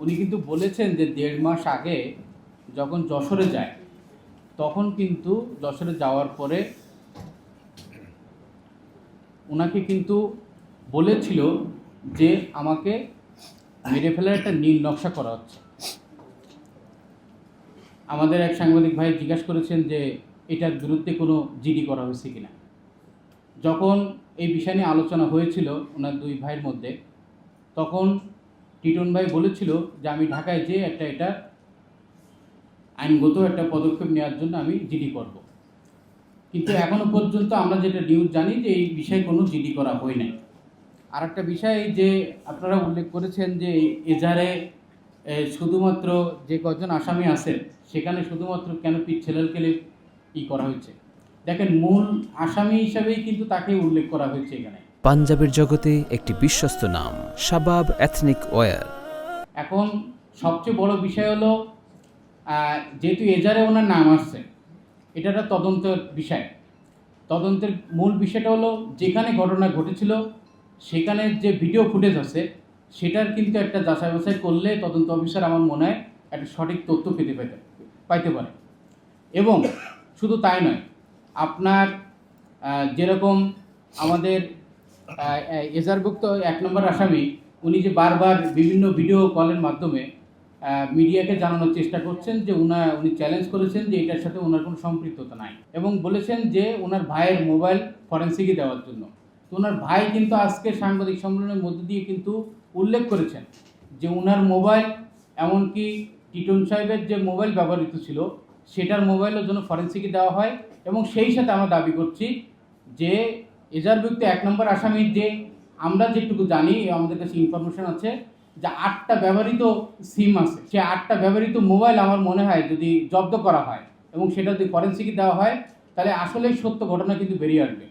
উনি কিন্তু বলেছেন যে 1.5 মাস আগে যখন যশোরে যায় তখন কিন্তু যশোরে যাওয়ার পরে ওনাকে কিন্তু বলেছিল যে আমাকে মেরে ফেলার একটা নীল নকশা করা হচ্ছে। আমাদের এক সাংবাদিক ভাই জিজ্ঞাসা করেছেন যে এটার বিরুদ্ধে কোনো জিডি করা হয়েছে কিনা। যখন এই বিষয় নিয়ে আলোচনা হয়েছিল ওনার দুই ভাইয়ের মধ্যে, তখন টিটন ভাই বলেছিল যে আমি ঢাকায় যেয়ে এটা আইনগত একটা পদক্ষেপ নেওয়ার জন্য আমি জিডি করব। কিন্তু এখনো পর্যন্ত আমরা যেটা নিউজ জানি যে এই বিষয়ে কোনো জিডি করা হয় নাই। আর একটা বিষয় যে আপনারা উল্লেখ করেছেন যে এজাহারে শুধুমাত্র যে কজন আসামি আছে সেখানে শুধুমাত্র কেন ছেলেলকে করা হয়েছে। দেখেন, মূল আসামি হিসাবেই কিন্তু তাকে উল্লেখ করা হয়েছে এখানে। পাঞ্জাবের জগতে একটি বিশ্বস্ত নাম শাবাব এথনিক ওয়্যার। এখন সবচেয়ে বড় বিষয় হলো যেহেতু এজাহারে ওনার নাম আসছে, এটা একটা তদন্তের বিষয়। তদন্তের মূল বিষয়টা হলো যেখানে ঘটনা ঘটেছিল সেখানে যে ভিডিও ফুটেজ আছে সেটার কিন্তু একটা যাচাই বাছাই করলে তদন্ত অফিসার আমার মনে হয় একটা সঠিক তথ্য পাইতে পারে। এবং শুধু তাই নয়, আপনার যেরকম আমাদের এজাহারভুক্ত 1 নম্বর আসামি উনি যে বারবার বিভিন্ন ভিডিও কলের মাধ্যমে মিডিয়াকে জানানোর চেষ্টা করছেন যে উনি চ্যালেঞ্জ করেছেন যে এটার সাথে ওনার কোনো সম্পৃক্ততা নাই, এবং বলেছেন যে ওনার ভাইয়ের মোবাইল ফরেন্সিকে দেওয়ার জন্য। তো ওনার ভাই কিন্তু আজকে সাংবাদিক সম্মেলনের মধ্যে দিয়ে কিন্তু উল্লেখ করেছেন যে ওনার মোবাইল, এমনকি টিটন সাহেবের যে মোবাইল ব্যবহৃত ছিল সেটার মোবাইলের জন্য ফরেন্সিকে দেওয়া হয়। এবং সেই সাথে আমরা দাবি করছি যে এজাহারভুক্ত 1 নম্বর আসামির যে আমরা যেটুকু জানি, আমাদের কাছে ইনফরমেশন আছে যে 8টা ব্যবহৃত সিম আছে, সে 8টা ব্যবহৃত মোবাইল আমার মনে হয় যদি জব্দ করা হয় এবং সেটা যদি ফরেন্সিকে দেওয়া হয় তাহলে আসলেই সত্য ঘটনা কিন্তু বেরিয়ে আসবে।